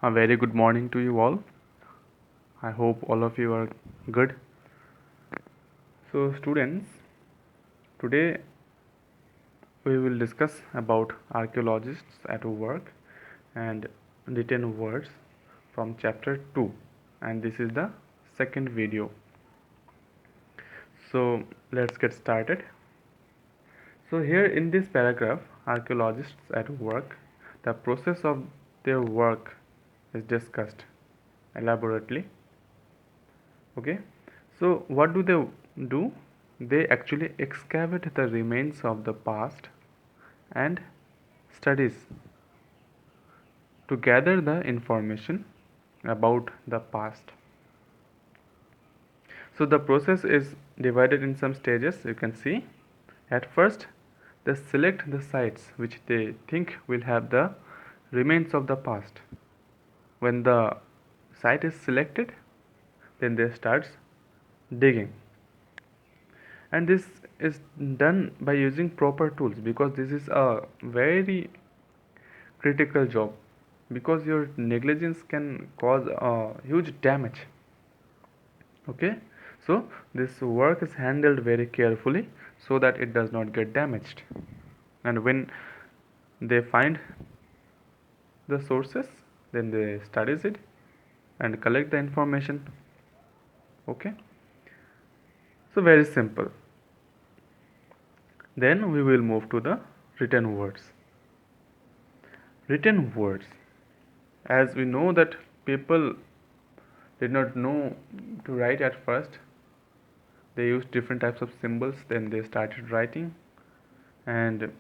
A very good morning to you all. I hope all of you are good. So, students, today we will discuss about archaeologists at work and written words from chapter 2, and this is the second video. So, let's get started. So, here in this paragraph, archaeologists at work, the process of their work is discussed elaborately. Okay, so what do? They actually excavate the remains of the past and studies to gather the information about the past. So the process is divided in some stages. You can see at first they select the sites which they think will have the remains of the past. When the site is selected, then they start digging, and this is done by using proper tools, because this is a very critical job, because your negligence can cause a huge damage. Okay, so this work is handled very carefully so that it does not get damaged, and when they find the sources, then they studies it and collect the information. Okay, so very simple. Then we will move to the written words. Written words, as we know that people did not know to write at first, they used different types of symbols, then they started writing, and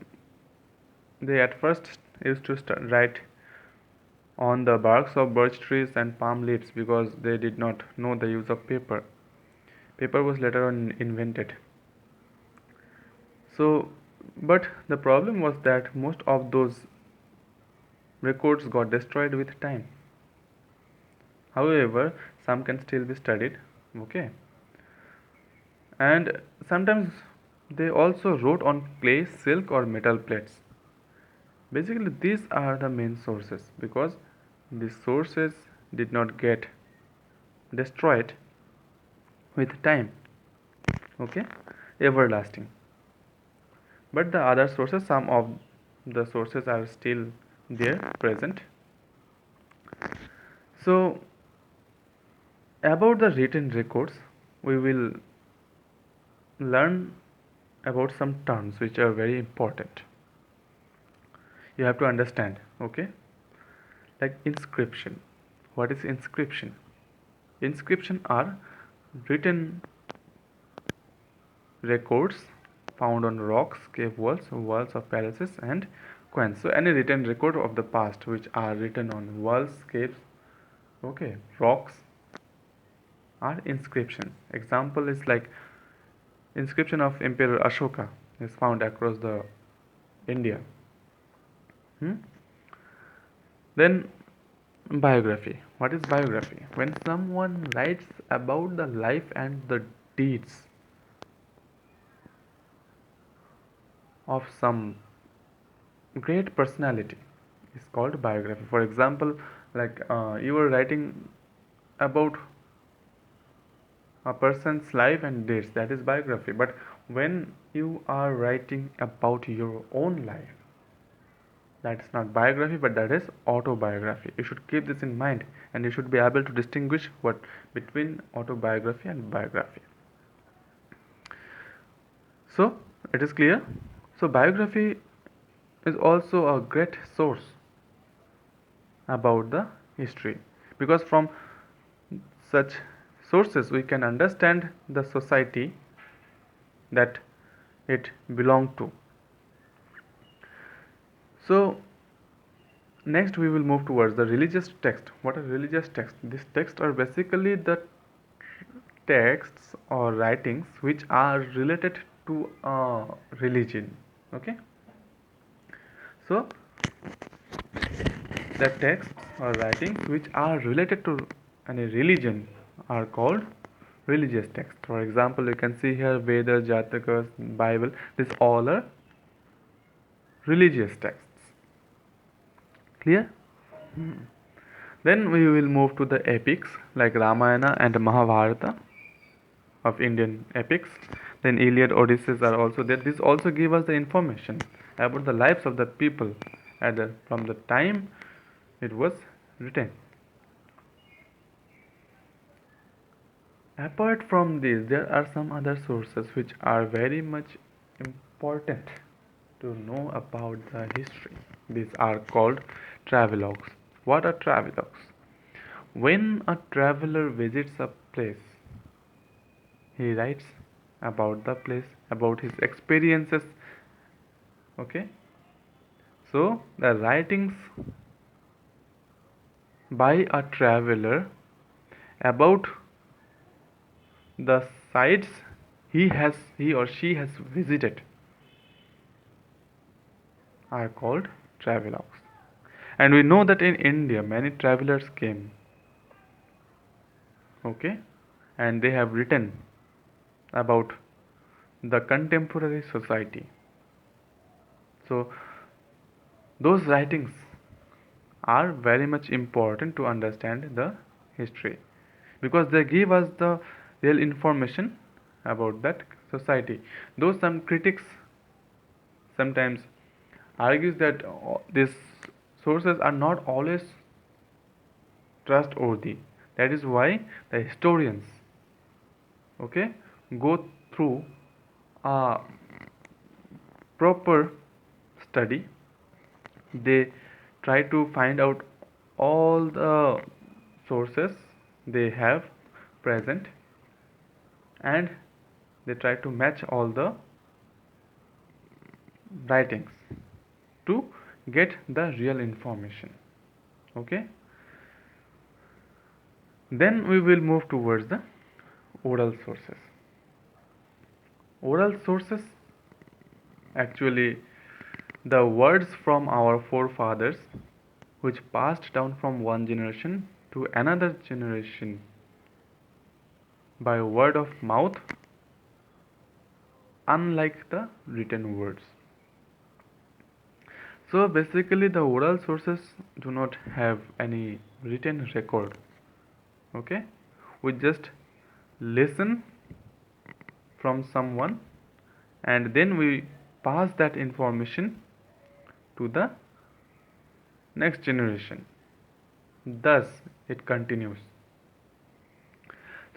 they at first used to write on the barks of birch trees and palm leaves, because they did not know the use of paper. Paper was later on invented. So, but the problem was that most of those records got destroyed with time. However, some can still be studied. Okay, and sometimes they also wrote on clay, silk, or metal plates. Basically, these are the main sources, because these sources did not get destroyed with time. Okay, everlasting. But the other sources, some of the sources are still there, present. So, about the written records, we will learn about some terms which are very important. You have to understand. Okay, like inscription. What is inscription? Inscription are written records found on rocks, cave walls, walls of palaces, and coins. So any written record of the past which are written on walls, caves, okay, rocks, are inscriptions. Example is like inscription of Emperor Ashoka is found across the India. Then biography. What is biography? When someone writes about the life and the deeds of some great personality is called biography. For example, like you are writing about a person's life and deeds, that is biography. But when you are writing about your own life, that is not biography, but that is autobiography. You should keep this in mind, and you should be able to distinguish what between autobiography and biography. So it is clear. So biography is also a great source about the history, because from such sources we can understand the society that it belonged to. So next we will move towards the religious text. What are religious texts? These texts are basically the texts or writings which are related to a religion. Okay, so the texts or writings which are related to any religion are called religious texts. For example, you can see here Vedas, Jatakas, Bible. These all are religious texts. Clear? Then we will move to the epics like Ramayana and Mahabharata of Indian epics. Then Iliad, Odysseus are also there. This also give us the information about the lives of the people from the time it was written. Apart from this, there are some other sources which are very much important to know about the history. These are called travelogues. What are travelogues? When a traveler visits a place, he writes about the place, about his experiences. Okay, so the writings by a traveler about the sites he or she has visited are called travelogues. And we know that in India many travelers came, okay, and they have written about the contemporary society. So those writings are very much important to understand the history, because they give us the real information about that society. Though some critics sometimes argues that these sources are not always trustworthy. That is why the historians, okay, go through a proper study. They try to find out all the sources they have present, and they try to match all the writings to get the real information. Okay, then we will move towards the oral sources. Oral sources, actually the words from our forefathers which passed down from one generation to another generation by word of mouth, unlike the written words. So basically the oral sources do not have any written record. Okay, we just listen from someone and then we pass that information to the next generation. Thus it continues.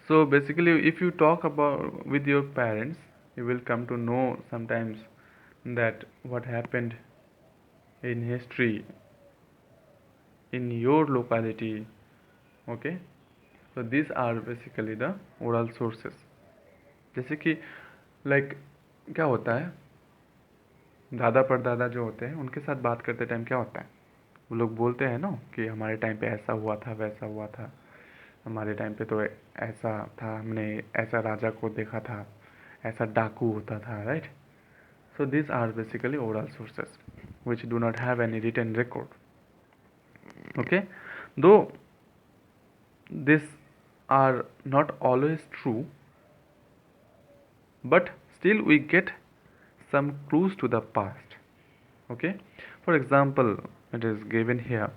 So basically if you talk about with your parents, you will come to know sometimes that what happened in history in your locality. Okay, so these are basically the oral sources. जैसे कि like क्या होता है, दादा परदादा जो होते हैं उनके साथ बात करते टाइम क्या होता है, वो लोग बोलते हैं ना कि हमारे टाइम पे ऐसा हुआ था, वैसा हुआ था, हमारे टाइम पे तो ऐसा था, हमने ऐसा राजा को देखा था, ऐसा डाकू होता था, right. So these are basically oral sources which do not have any written record. Okay, though these are not always true, but still we get some clues to the past. Okay, for example, it is given here,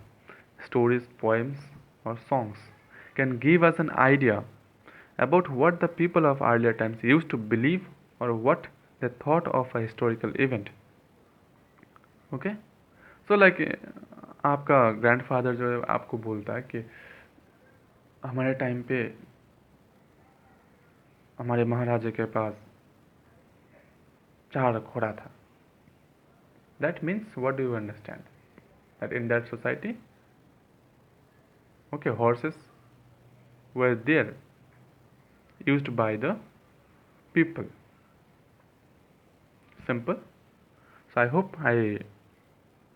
stories, poems or songs can give us an idea about what the people of earlier times used to believe or what they thought of a historical event. Okay, so like आपका grandfather जो है आपको बोलता है कि हमारे time पे हमारे महाराजा के पास 4 घोड़ा था. That means what do you understand? That in that society, okay, horses were there, used by the people. Simple. So I hope I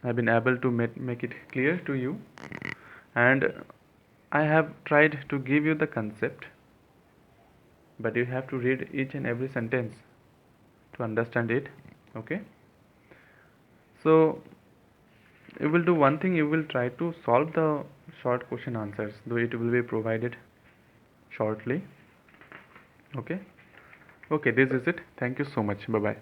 have been able to make it clear to you, and I have tried to give you the concept, but you have to read each and every sentence to understand it. Okay, so you will do one thing, you will try to solve the short question answers, though it will be provided shortly. Okay, this is it. Thank you so much. Bye bye.